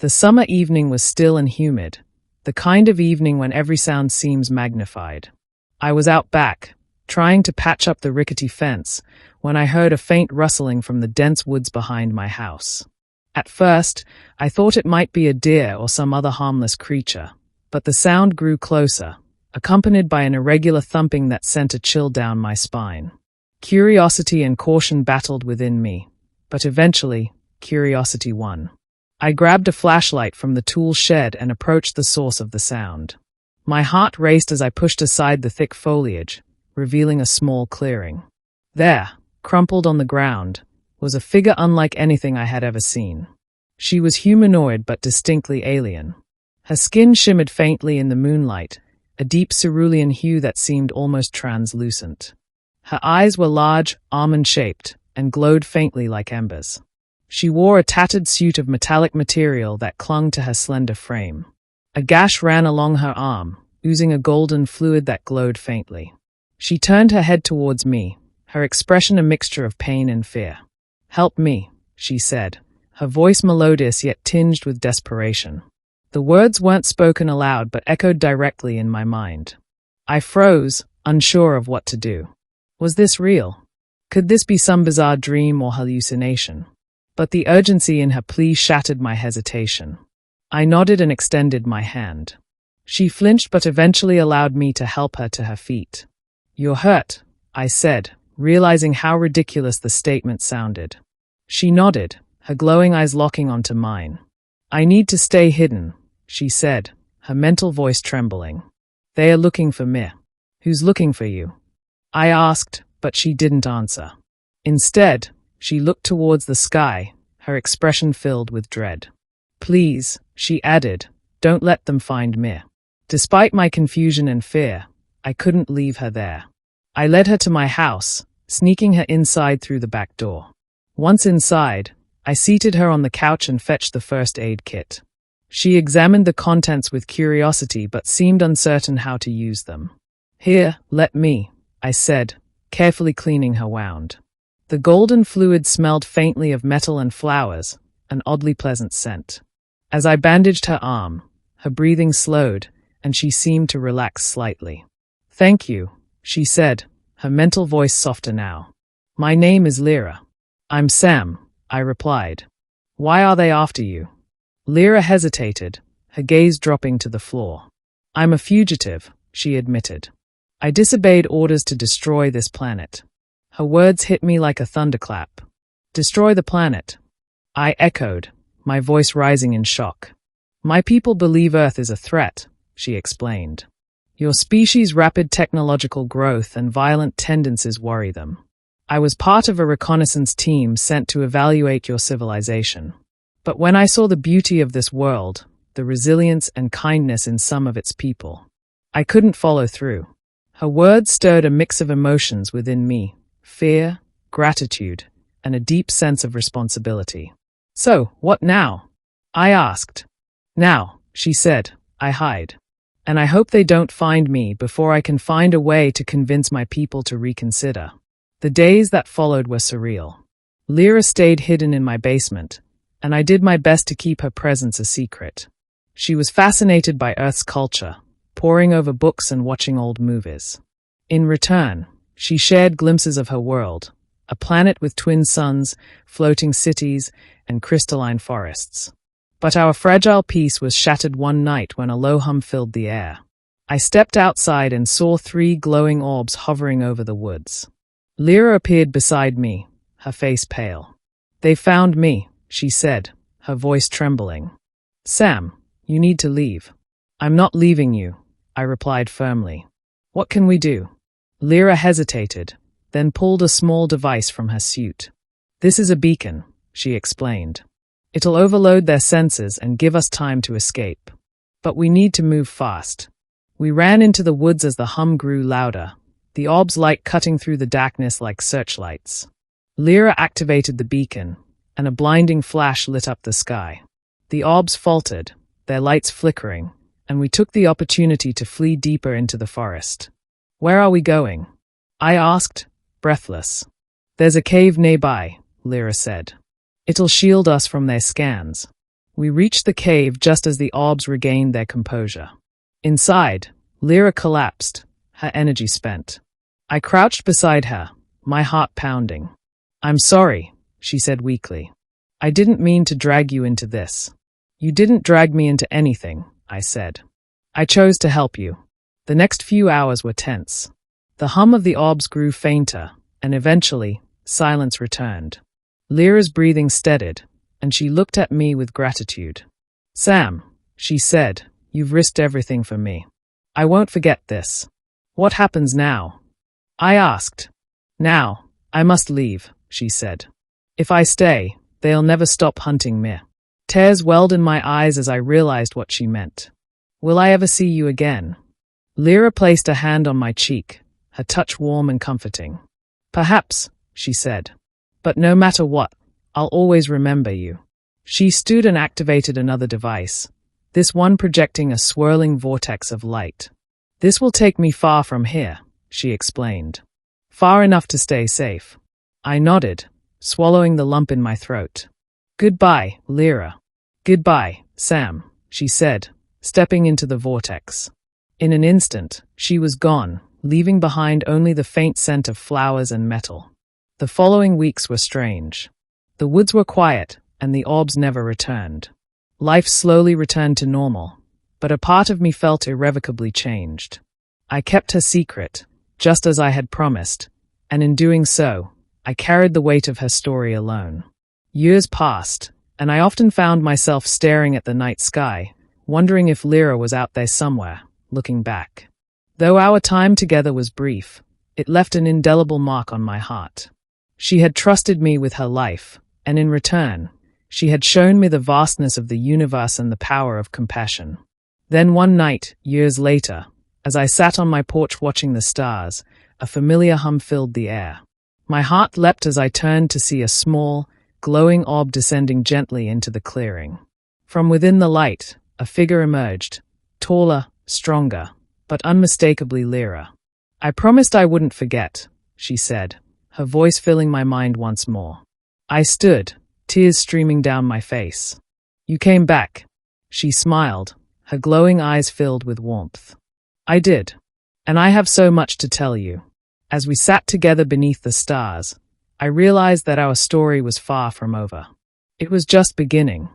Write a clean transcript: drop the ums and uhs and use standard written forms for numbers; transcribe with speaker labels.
Speaker 1: The summer evening was still and humid, the kind of evening when every sound seems magnified. I was out back, trying to patch up the rickety fence, when I heard a faint rustling from the dense woods behind my house. At first, I thought it might be a deer or some other harmless creature, but the sound grew closer, accompanied by an irregular thumping that sent a chill down my spine. Curiosity and caution battled within me, but eventually, curiosity won. I grabbed a flashlight from the tool shed and approached the source of the sound. My heart raced as I pushed aside the thick foliage, revealing a small clearing. There, crumpled on the ground, was a figure unlike anything I had ever seen. She was humanoid but distinctly alien. Her skin shimmered faintly in the moonlight, a deep cerulean hue that seemed almost translucent. Her eyes were large, almond-shaped, and glowed faintly like embers. She wore a tattered suit of metallic material that clung to her slender frame. A gash ran along her arm, oozing a golden fluid that glowed faintly. She turned her head towards me, her expression a mixture of pain and fear. "Help me," she said, her voice melodious yet tinged with desperation. The words weren't spoken aloud but echoed directly in my mind. I froze, unsure of what to do. Was this real? Could this be some bizarre dream or hallucination? But the urgency in her plea shattered my hesitation. I nodded and extended my hand. She flinched but eventually allowed me to help her to her feet. "You're hurt," I said, realizing how ridiculous the statement sounded. She nodded, her glowing eyes locking onto mine. "I need to stay hidden," she said, her mental voice trembling. "They are looking for me." "Who's looking for you?" I asked, but she didn't answer. Instead, she looked towards the sky, her expression filled with dread. "Please," she added, "don't let them find me." Despite my confusion and fear, I couldn't leave her there. I led her to my house, sneaking her inside through the back door. Once inside, I seated her on the couch and fetched the first aid kit. She examined the contents with curiosity but seemed uncertain how to use them. "Here, let me," I said, carefully cleaning her wound. The golden fluid smelled faintly of metal and flowers, an oddly pleasant scent. As I bandaged her arm, her breathing slowed, and she seemed to relax slightly. "Thank you," she said, her mental voice softer now. "My name is Lira." "I'm Sam," I replied. "Why are they after you?" Lira hesitated, her gaze dropping to the floor. "I'm a fugitive," she admitted. "I disobeyed orders to destroy this planet." Her words hit me like a thunderclap. "Destroy the planet?" I echoed, my voice rising in shock. "My people believe Earth is a threat," she explained. "Your species' rapid technological growth and violent tendencies worry them. I was part of a reconnaissance team sent to evaluate your civilization. But when I saw the beauty of this world, the resilience and kindness in some of its people, I couldn't follow through." Her words stirred a mix of emotions within me. Fear, gratitude, and a deep sense of responsibility. "So, what now?" I asked. "Now," she said, "I hide. And I hope they don't find me before I can find a way to convince my people to reconsider." The days that followed were surreal. Lira stayed hidden in my basement, and I did my best to keep her presence a secret. She was fascinated by Earth's culture, poring over books and watching old movies. In return, she shared glimpses of her world, a planet with twin suns, floating cities, and crystalline forests. But our fragile peace was shattered one night when a low hum filled the air. I stepped outside and saw 3 glowing orbs hovering over the woods. Lira appeared beside me, her face pale. "They found me," she said, her voice trembling. "Sam, you need to leave." "I'm not leaving you," I replied firmly. "What can we do?" Lira hesitated, then pulled a small device from her suit. "This is a beacon," she explained. "It'll overload their sensors and give us time to escape. But we need to move fast." We ran into the woods as the hum grew louder, the orb's light cutting through the darkness like searchlights. Lira activated the beacon, and a blinding flash lit up the sky. The orbs faltered, their lights flickering, and we took the opportunity to flee deeper into the forest. "Where are we going?" I asked, breathless. "There's a cave nearby," Lira said. "It'll shield us from their scans." We reached the cave just as the orbs regained their composure. Inside, Lira collapsed, her energy spent. I crouched beside her, my heart pounding. "I'm sorry," she said weakly. "I didn't mean to drag you into this." "You didn't drag me into anything," I said. "I chose to help you." The next few hours were tense. The hum of the orbs grew fainter, and eventually, silence returned. Lyra's breathing steadied, and she looked at me with gratitude. "Sam," she said, "you've risked everything for me. I won't forget this." "What happens now?" I asked. "Now, I must leave," she said. "If I stay, they'll never stop hunting me." Tears welled in my eyes as I realized what she meant. "Will I ever see you again?" Lyra placed a hand on my cheek, her touch warm and comforting. "Perhaps," she said. "But no matter what, I'll always remember you." She stood and activated another device, this one projecting a swirling vortex of light. "This will take me far from here," she explained. "Far enough to stay safe." I nodded, swallowing the lump in my throat. "Goodbye, Lira." "Goodbye, Sam," she said, stepping into the vortex. In an instant, she was gone, leaving behind only the faint scent of flowers and metal. The following weeks were strange. The woods were quiet, and the orbs never returned. Life slowly returned to normal, but a part of me felt irrevocably changed. I kept her secret, just as I had promised, and in doing so, I carried the weight of her story alone. Years passed, and I often found myself staring at the night sky, wondering if Lira was out there somewhere, looking back. Though our time together was brief, it left an indelible mark on my heart. She had trusted me with her life, and in return, she had shown me the vastness of the universe and the power of compassion. Then one night, years later, as I sat on my porch watching the stars, a familiar hum filled the air. My heart leapt as I turned to see a small, glowing orb descending gently into the clearing. From within the light, a figure emerged, taller, stronger, but unmistakably Lira. "I promised I wouldn't forget," she said, her voice filling my mind once more. I stood, tears streaming down my face. "You came back." She smiled, her glowing eyes filled with warmth. "I did. And I have so much to tell you." As we sat together beneath the stars, I realized that our story was far from over. It was just beginning.